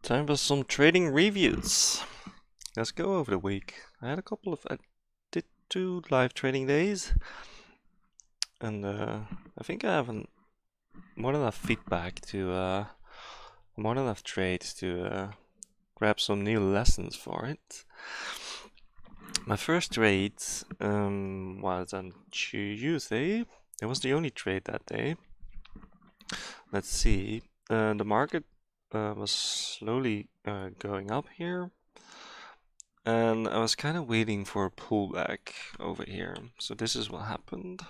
Time for some trading reviews. Let's go over the week. I did 2 live trading days, and I think I have more than enough feedback more than enough trades to grab some new lessons for it. My first trade was on Tuesday. It was the only trade that day. Let's see. The market was slowly going up here. And I was kind of waiting for a pullback over here. So this is what happened.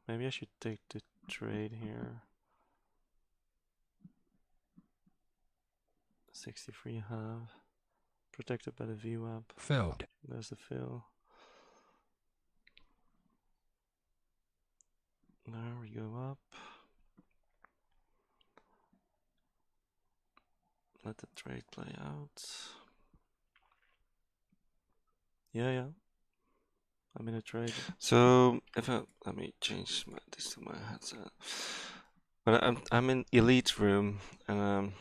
Maybe I should take the trade here. 63.5. Protected by the VWAP. Filled. There's the fill. There we go up. Let the trade play out. Yeah. I'm in a trade. So let me change this to my headset. But I'm in elite room, and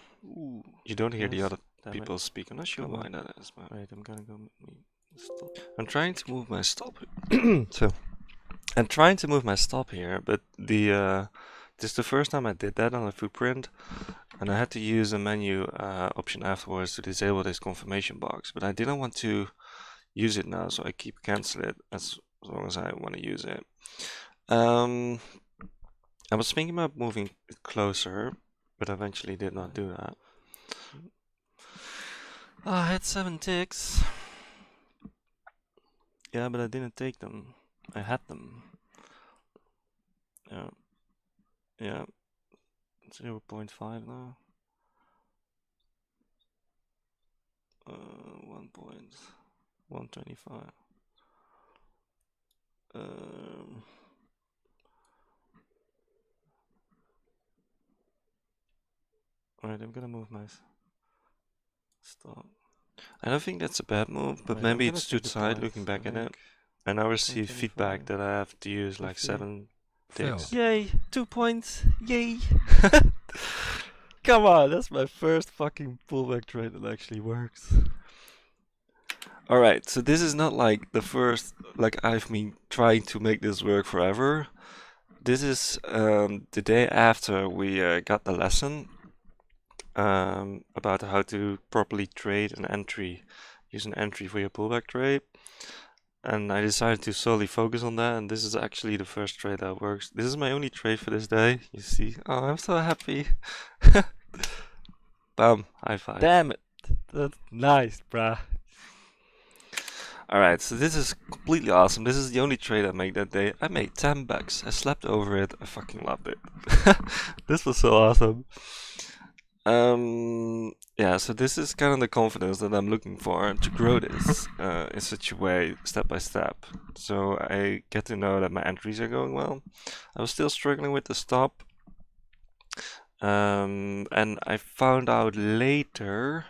you don't hear the other people speak. I'm not sure why that is. But wait, I'm gonna go stop. I'm trying to move my stop. So I'm trying to move my stop here, but this is the first time I did that on a footprint, and I had to use a menu option afterwards to disable this confirmation box. But I didn't want to use it now, so I keep cancel it as long as I want to use it. I was thinking about moving it closer, but eventually did not do that. I had 7 ticks. Yeah, but I didn't take them. I had them. Yeah. 0.5 now. 1.125. Alright, I'm gonna move my stop. I don't think that's a bad move, but maybe it's too tight looking back at it. I now receive feedback that I have to use like 7 ticks. Yay! 2 points! Yay! Come on, that's my first fucking pullback trade that actually works. Alright, so this is not like the first, like I've been trying to make this work forever. This is the day after we got the lesson about how to properly trade an entry, use an entry for your pullback trade. And I decided to solely focus on that, and this is actually the first trade that works. This is my only trade for this day, you see. Oh, I'm so happy. Bam, high five. Damn it. That's nice, bruh. Alright, so this is completely awesome. This is the only trade I made that day. I made 10 bucks. I slept over it. I fucking loved it. This was so awesome. Yeah, so this is kind of the confidence that I'm looking for to grow this in such a way, step by step. So I get to know that my entries are going well. I was still struggling with the stop. And I found out later,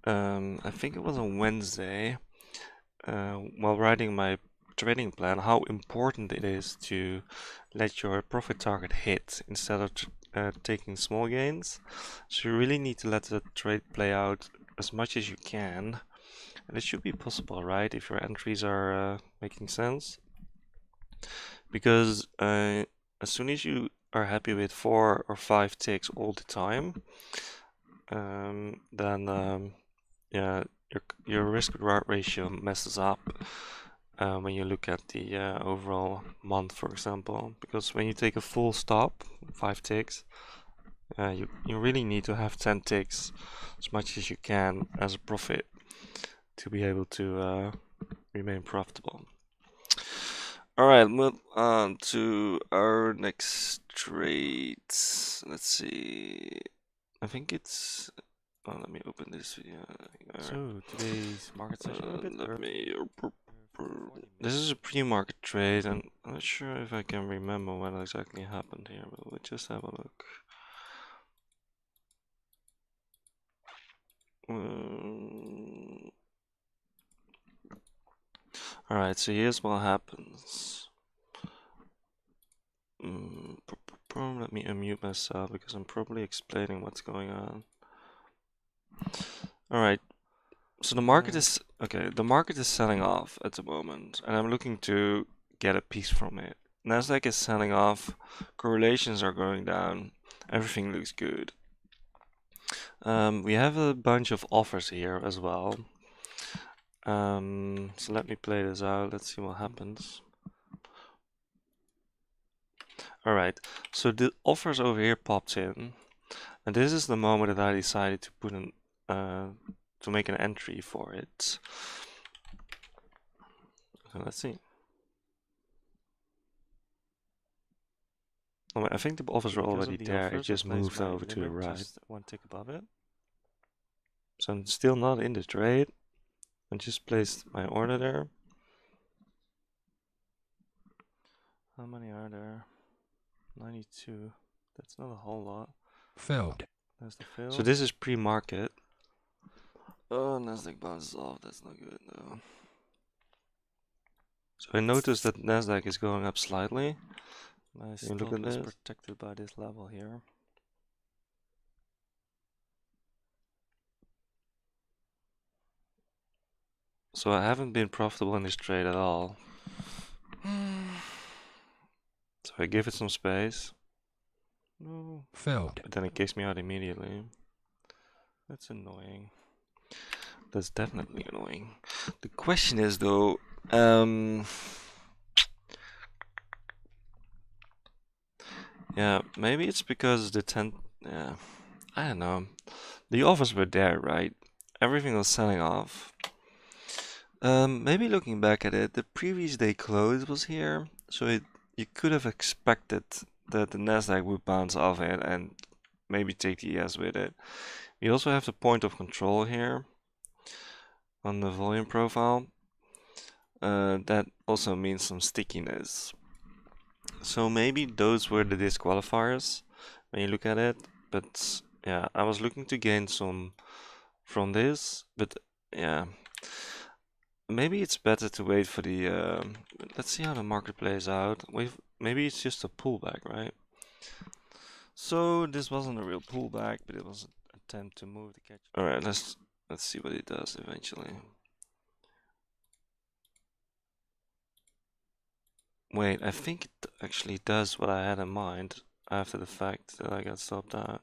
I think it was on Wednesday, while writing my trading plan, how important it is to let your profit target hit instead of taking small gains. So you really need to let the trade play out as much as you can, and it should be possible, right, if your entries are making sense. Because as soon as you are happy with 4 or 5 ticks all the time, then yeah, your risk reward ratio messes up when you look at the overall month, for example. Because when you take a full stop, 5 ticks, you really need to have 10 ticks as much as you can as a profit to be able to remain profitable. Alright, move on to our next trade. Let's see. I think it's. Oh, let me open this video. So today's market session. This is a pre-market trade, and I'm not sure if I can remember what exactly happened here, but we'll just have a look. Alright, so here's what happens. let me unmute myself because I'm probably explaining what's going on. All right. So the market is okay. The market is selling off at the moment, and I'm looking to get a piece from it. Nasdaq is selling off. Correlations are going down. Everything looks good. We have a bunch of offers here as well. So let me play this out. Let's see what happens. All right. So the offers over here popped in, and this is the moment that I decided to put an to make an entry for it. So let's see. Oh, I think the offers were already there. It just moved over to the right. Just one tick above it. So I'm still not in the trade. I just placed my order there. How many are there? 92. That's not a whole lot. Filled. That's the fill. So this is pre-market. Oh, Nasdaq bounces off. That's not good though. So I noticed that Nasdaq is going up slightly. My stop is protected by this level here. So I haven't been profitable in this trade at all. So I give it some space. No. Filled. But then it kicks me out immediately. That's annoying. That's definitely annoying. The question is though, yeah, maybe it's because the 10, yeah, I don't know. The offers were there, right? Everything was selling off. Maybe looking back at it, the previous day close was here, so you could have expected that the Nasdaq would bounce off it and maybe take the ES with it. We also have the point of control here on the volume profile. That also means some stickiness. So maybe those were the disqualifiers when you look at it. But yeah, I was looking to gain some from this, but yeah. Maybe it's better to wait for the, let's see how the market plays out. Maybe it's just a pullback, right? So this wasn't a real pullback, but it was an attempt to move the catch. All right, let's see what it does eventually. Wait, I think it actually does what I had in mind after the fact that I got stopped out.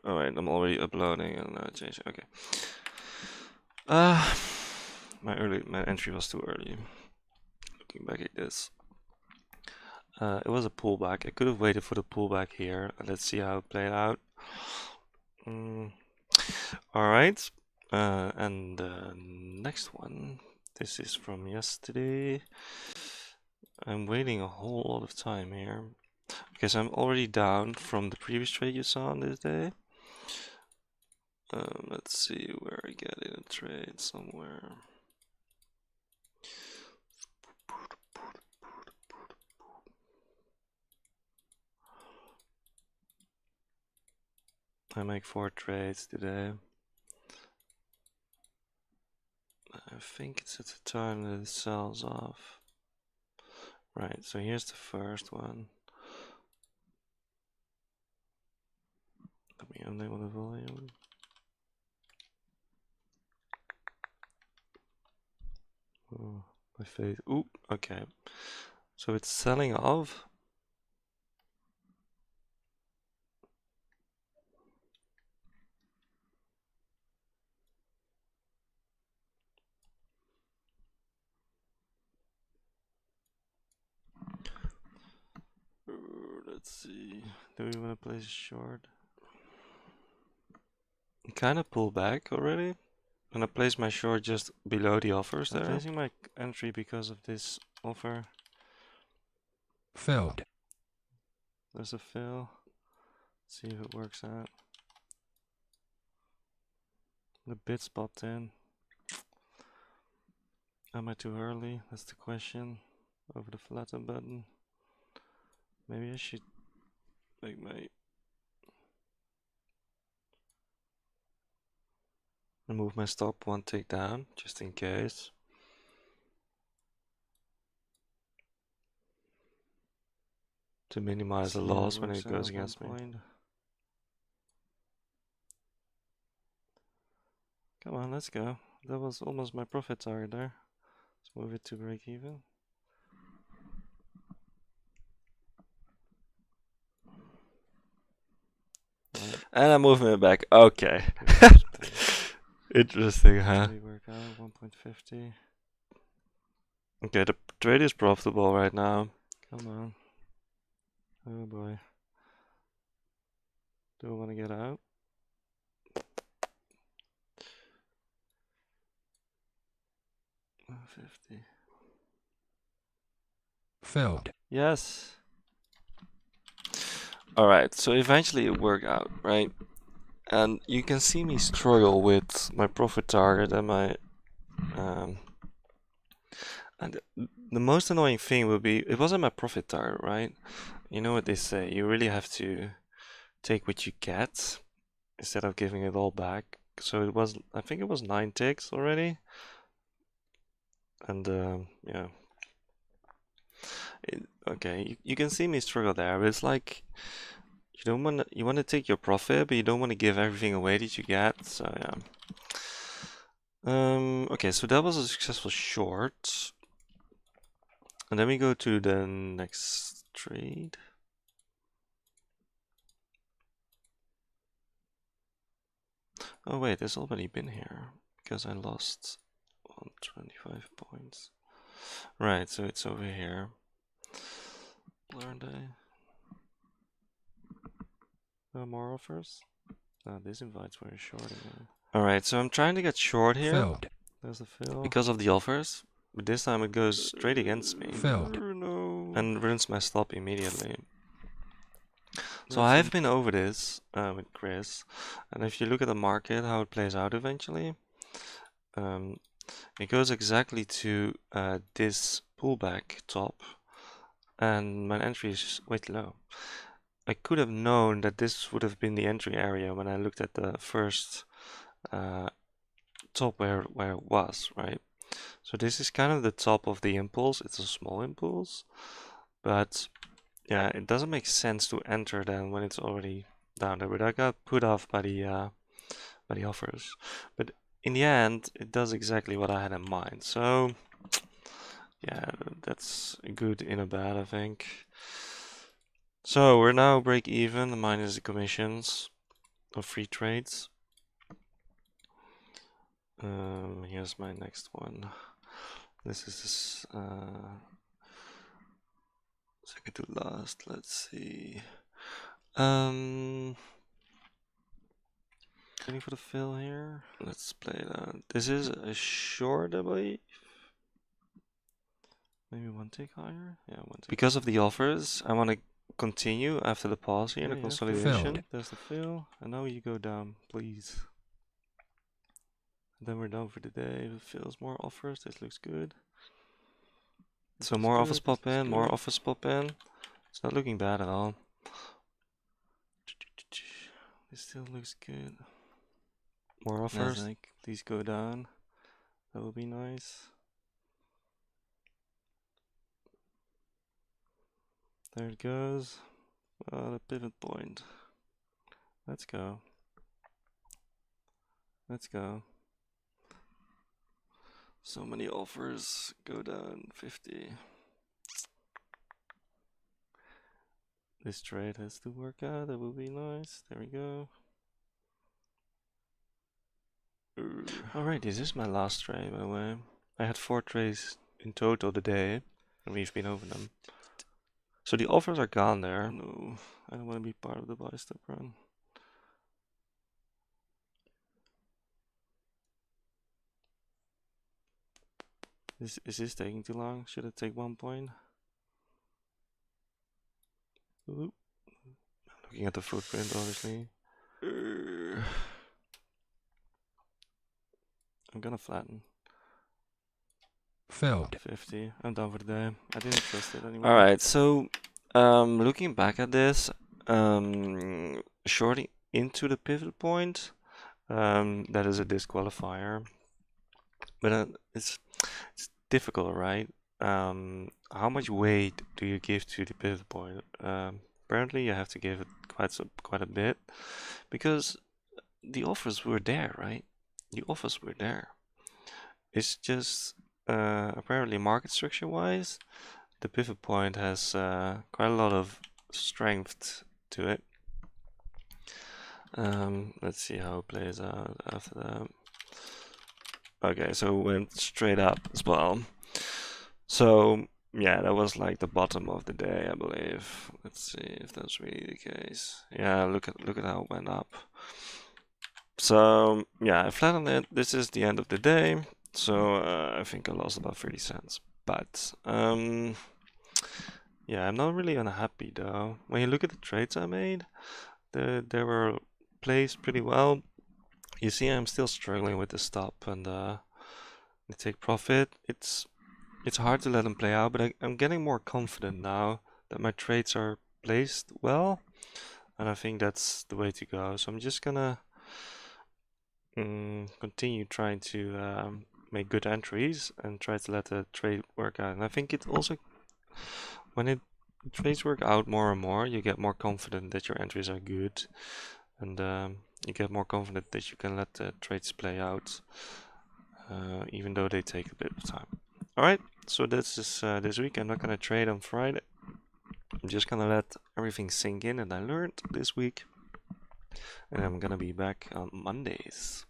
Alright, I'm already uploading and changing. Okay. My entry was too early. Looking back at this. It was a pullback. I could have waited for the pullback here. Let's see how it played out. Alright. And the next one. This is from yesterday. I'm waiting a whole lot of time here. Because I'm already down from the previous trade you saw on this day. Let's see where I get in a trade somewhere. I make 4 trades today. I think it's at the time that it sells off. Right, so here's the first one. Let me enable the volume. Oh, my face. Ooh, okay. So it's selling off. Let's see. Do we want to place a short? It kind of pulled back already. And I place my short just below the offers there. I'm placing my entry because of this offer. Filled. There's a fill. See if it works out. The bits popped in. Am I too early? That's the question. Over the flatten button. Maybe I should make my... move my stop one tick down, just in case. to minimize the loss when it goes against me. Come on, let's go. That was almost my profit target there. Let's move it to break even. And I'm moving it back. Okay. Interesting, huh? Work out 1.50. Okay, the trade is profitable right now. Come on. Oh boy. Do I want to get out? $1.50. Filled. Yes. Alright, so eventually it worked out, right? And you can see me struggle with my profit target and my and the most annoying thing would be it wasn't my profit target, right? You know what they say, you really have to take what you get instead of giving it all back. So it was, I think it was 9 ticks already. And yeah. Okay, you can see me struggle there, but it's like you want to take your profit, but you don't want to give everything away that you get. So yeah. Okay, so that was a successful short. And then we go to the next trade. Oh wait, it's already been here because I lost 125 points. Right, so it's over here. Learned more offers? This invite's very short again. Alright, so I'm trying to get short here. Filled. There's a fill. Because of the offers. But this time it goes straight against me. Filled. No. And ruins my stop immediately. So I've been over this with Chris. And if you look at the market, how it plays out eventually. It goes exactly to this pullback top. And my entry is way too low. I could have known that this would have been the entry area when I looked at the first top where it was, right? So this is kind of the top of the impulse. It's a small impulse, but yeah, it doesn't make sense to enter then when it's already down there. But I got put off by the offers. But in the end, it does exactly what I had in mind. So yeah, that's good in a bad, I think. So we're now break even minus the commissions of free trades. Here's my next one. This is second to last. Let's see. Waiting for the fill here. Let's play that. This is a short, I believe. Maybe 1 tick higher. Yeah, 1 tick. Because of the offers, I want to continue after the pause here in the consolidation. Filled. There's the fill. And now you go down, please. And then we're done for the day. It fills more offers. This looks good. So more offers pop in, more offers pop in. It's not looking bad at all. This still looks good. More offers. Please go down. That would be nice. There it goes. The pivot point. Let's go. Let's go. So many offers. Go down 50. This trade has to work out. That would be nice. There we go. Alright, this is my last trade, by the way. I had 4 trades in total today, and we've been over them. So the offers are gone there. No, I don't want to be part of the buy step run. Is this taking too long? Should it take 1 point? Ooh. Looking at the footprint, obviously. I'm gonna flatten. Filled. 50. I'm done for the day. I didn't trust it anymore. Alright, so looking back at this, shorting into the pivot point, that is a disqualifier. But it's difficult, right? how much weight do you give to the pivot point? Apparently, you have to give it quite a bit, because the offers were there, right? The offers were there. It's just apparently market structure wise, the pivot point has quite a lot of strength to it. Let's see how it plays out after that. Okay, so it went straight up as well. So yeah, that was like the bottom of the day, I believe. Let's see if that's really the case. Yeah, look at how it went up. So yeah, I flattened it. This is the end of the day. So I think I lost about 30 cents. But yeah, I'm not really unhappy though. When you look at the trades I made, they were placed pretty well. You see, I'm still struggling with the stop and the take profit. It's hard to let them play out, but I'm getting more confident now that my trades are placed well, and I think that's the way to go. So I'm just gonna continue trying to make good entries and try to let the trade work out. And I think it also, when it trades work out more and more, you get more confident that your entries are good, and you get more confident that you can let the trades play out, even though they take a bit of time. All right, so this is this week. I'm not gonna trade on Friday. I'm just gonna let everything sink in that I learned this week, and I'm gonna be back on Mondays.